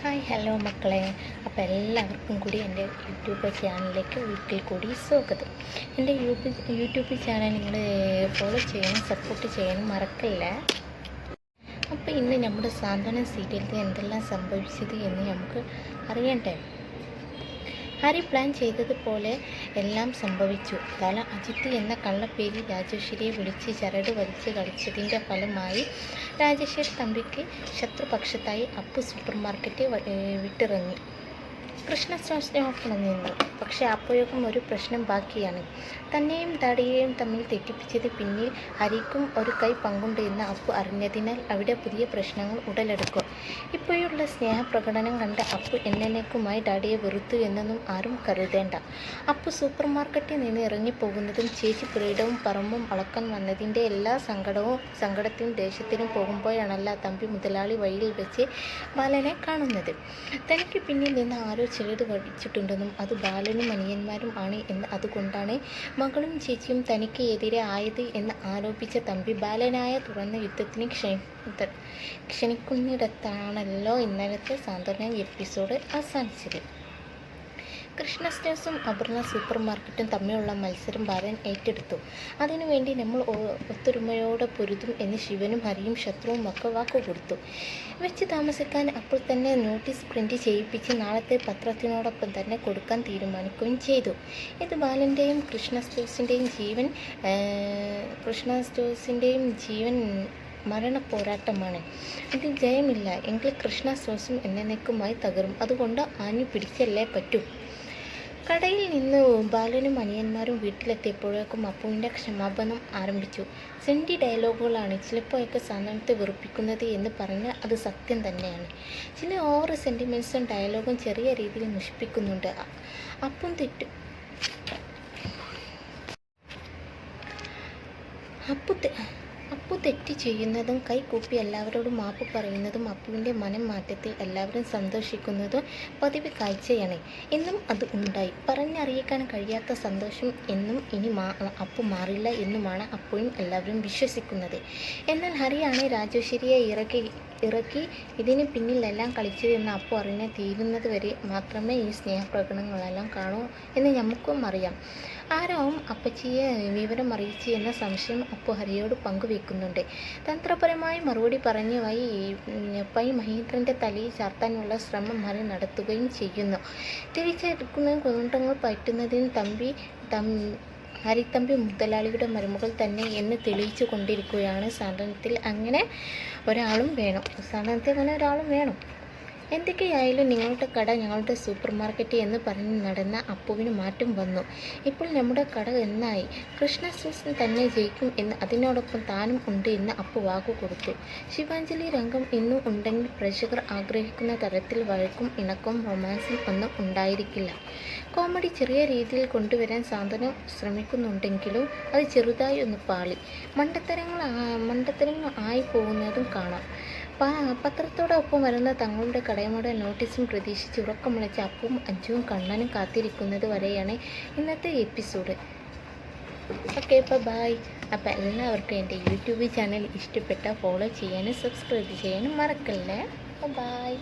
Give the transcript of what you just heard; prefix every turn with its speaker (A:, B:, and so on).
A: Hi hello മക്കളെ, അപ്പോൾ എല്ലാവർക്കും കൂടി എൻ്റെ യൂട്യൂബ് ചാനലിലേക്ക് ഒരിക്കൽ കൂടി സ്വാഗതം. എൻ്റെ യൂട്യൂബ് ചാനൽ നിങ്ങൾ ഫോളോ ചെയ്യാനും സപ്പോർട്ട് ചെയ്യാനും മറക്കില്ല. അപ്പോൾ ഇന്ന് നമ്മുടെ സാന്ത്വനം സീരിയലിൽ എന്തെല്ലാം സംഭവിച്ചത് എന്ന് നമുക്ക് അറിയണ്ടേ. ഹരി പ്ലാൻ ചെയ്തതുപോലെ എല്ലാം സംഭവിച്ചു. തല അജിത്ത് എന്ന കള്ളപ്പേരിൽ രാജേശ്വരിയെ വിളിച്ച് ചരട് വലിച്ച് കളിച്ചതിൻ്റെ ഫലമായി രാജേശ്വരി തമ്പിക്ക് ശത്രുപക്ഷത്തായി അപ്പു സൂപ്പർ മാർക്കറ്റ് വിട്ടിറങ്ങി. കൃഷ്ണസ്വാമിനൊപ്പം നിന്നു. പക്ഷെ അപ്പോഴേക്കും ഒരു പ്രശ്നം ബാക്കിയാണ്. തന്നെയും ഡാഡിയെയും തമ്മിൽ തെറ്റിപ്പിച്ചത് പിന്നിൽ ഹരിക്കും ഒരു കൈ പങ്കുണ്ട് എന്ന് അപ്പു അറിഞ്ഞതിനാൽ അവിടെ പുതിയ പ്രശ്നങ്ങൾ ഉടലെടുക്കും. ഇപ്പോഴുള്ള സ്നേഹപ്രകടനം കണ്ട അപ്പു എന്നേക്കുമായി ഡാഡിയെ വെറുത്തു എന്നൊന്നും ആരും കരുതേണ്ട. അപ്പു സൂപ്പർ മാർക്കറ്റിൽ നിന്ന് ഇറങ്ങിപ്പോകുന്നതും ചേച്ചി പുരയിടവും പറമ്പും അളക്കാൻ വന്നതിൻ്റെ എല്ലാ സങ്കടത്തിനും ദേഷ്യത്തിനും പോകുമ്പോഴാണല്ല തമ്പി മുതലാളി വഴിയിൽ വെച്ച് ബാലനെ കാണുന്നത്. തനിക്ക് പിന്നിൽ നിന്ന് ആരോ ചിലത് വടിച്ചിട്ടുണ്ടെന്നും അത് ബാലനും അനിയന്മാരും ആണ് എന്ന് അതുകൊണ്ടാണ് മകളും ചേച്ചിയും തനിക്ക് എതിരെ ആയത് എന്ന് ആരോപിച്ച തമ്പി ബാലനായ തുറന്ന യുദ്ധത്തിന് ക്ഷണിക്കുന്നിടത്താണല്ലോ ഇന്നലത്തെ സാന്ത്വന എപ്പിസോഡ് അവസാനിച്ചത്. കൃഷ്ണസ്റ്റേഴ്സും അപർണ സൂപ്പർ മാർക്കറ്റും തമ്മിലുള്ള മത്സരം ബാലൻ ഏറ്റെടുത്തു. അതിനുവേണ്ടി നമ്മൾ ഒത്തൊരുമയോടെ പൊരുതും എന്ന് ശിവനും ഹരിയും ശത്രുവും ഒക്കെ വാക്കുകൊടുത്തു. വെച്ച് താമസിക്കാൻ അപ്പോൾ തന്നെ നോട്ടീസ് പ്രിന്റ് ചെയ്യിപ്പിച്ച് നാളത്തെ പത്രത്തിനോടൊപ്പം തന്നെ കൊടുക്കാൻ തീരുമാനിക്കുകയും ചെയ്തു. ഇത് ബാലൻ്റെയും കൃഷ്ണസ്റ്റേഴ്സിൻ്റെയും ജീവൻ മരണ പോരാട്ടമാണ്. ഇതിൽ ജയമില്ല എങ്കിൽ കൃഷ്ണസ്റ്റേഴ്സും എന്നേക്കുമായി തകരും. അതുകൊണ്ട് ആഞ്ഞു പിടിച്ചല്ലേ പറ്റൂ. കടയിൽ നിന്ന് ബാലനും അനിയന്മാരും വീട്ടിലെത്തിയപ്പോഴേക്കും അപ്പുവിൻ്റെ ക്ഷമാപണം ആരംഭിച്ചു. സെൻറ്റി ഡയലോഗുകളാണ് ചിലപ്പോഴൊക്കെ സാന്ത്വനത്തെ വെറുപ്പിക്കുന്നത് എന്ന് പറഞ്ഞാൽ അത് സത്യം തന്നെയാണ്. ചില ഓവർ സെൻറ്റിമെൻറ്റ്സും ഡയലോഗും ചെറിയ രീതിയിൽ മുഷിപ്പിക്കുന്നുണ്ട്. അപ്പു തെറ്റ് ചെയ്യുന്നതും കൈകൂപ്പി എല്ലാവരോടും മാപ്പ് പറയുന്നതും അപ്പുവിൻ്റെ മനം മാറ്റത്തിൽ എല്ലാവരും സന്തോഷിക്കുന്നതും പതിവ് കാഴ്ചയാണ്. എന്നും അത് ഉണ്ടായി. പറഞ്ഞറിയിക്കാൻ കഴിയാത്ത സന്തോഷം എന്നും ഇനി അപ്പു മാറില്ല എന്നുമാണ് അപ്പുവും എല്ലാവരും വിശ്വസിക്കുന്നത്. എന്നാൽ ഹരിയാണ് രാജേശ്വരിയെ ഇറക്കി ഇതിന് പിന്നിലെല്ലാം കളിച്ചതെന്ന് അപ്പു അറിഞ്ഞ് തീരുന്നത് വരെ മാത്രമേ ഈ സ്നേഹപ്രകടനങ്ങളെല്ലാം കാണൂ എന്ന് നമുക്കും അറിയാം. ആരാവും അപ്പച്ചിയെ വിവരം അറിയിച്ചു എന്ന സംശയം അപ്പു ഹരിയോട് പങ്കുവെക്കുന്നുണ്ട്. തന്ത്രപരമായി മറുപടി പറഞ്ഞ് പൈ മഹേന്ദ്രൻ്റെ തലയിൽ ചാർത്താനുള്ള ശ്രമം ഹരി നടത്തുകയും ചെയ്യുന്നു. തിരിച്ചെടുക്കുന്ന കുന്തങ്ങൾ പറ്റുന്നതിന് ഹരിത്തമ്പി മുതലാളിയുടെ മരുമകൾ തന്നെ എന്ന് തെളിയിച്ചു കൊണ്ടിരിക്കുകയാണ്. സാന്ത്വനത്തിൽ അങ്ങനെ ഒരാളും വേണം. എന്തൊക്കെയായാലും നിങ്ങളുടെ കട ഞങ്ങളുടെ സൂപ്പർ മാർക്കറ്റ് എന്ന് പറഞ്ഞ് നടന്ന അപ്പുവിന് മാറ്റം വന്നു. ഇപ്പോൾ നമ്മുടെ കട എന്നായി. കൃഷ്ണസ്റ്റേഴ്സ് തന്നെ ജയിക്കും എന്ന് അതിനോടൊപ്പം താനും ഉണ്ട് എന്ന് അപ്പു വാക്കു കൊടുത്തു. ശിവാഞ്ജലി രംഗം ഇന്നും ഉണ്ടെങ്കിൽ പ്രേക്ഷകർ ആഗ്രഹിക്കുന്ന തരത്തിൽ വഴക്കും ഇണക്കവും റൊമാൻസും ഒന്നും ഉണ്ടായിരിക്കില്ല. കോമഡി ചെറിയ രീതിയിൽ കൊണ്ടുവരാൻ സാന്ത്വനം ശ്രമിക്കുന്നുണ്ടെങ്കിലും അത് ചെറുതായി ഒന്ന് പാളി മണ്ടത്തരങ്ങൾ ആയി പോകുന്നതും കാണാം. പത്രത്തോടൊപ്പം വരുന്ന തങ്ങളുടെ കടയുടെ നോട്ടീസും പ്രതീക്ഷിച്ച് ഉറക്കമുളച്ച അപ്പുവും അഞ്ചുവും കണ്ണനും കാത്തിരിക്കുന്നത് വരെയാണ് ഇന്നത്തെ എപ്പിസോഡ്. Okay, by. അപ്പോൾ എല്ലാവർക്കും എൻ്റെ യൂട്യൂബ് ചാനൽ ഇഷ്ടപ്പെട്ട ഫോളോ ചെയ്യാനും സബ്സ്ക്രൈബ് ചെയ്യാനും മറക്കല്ലേ. ബൈ.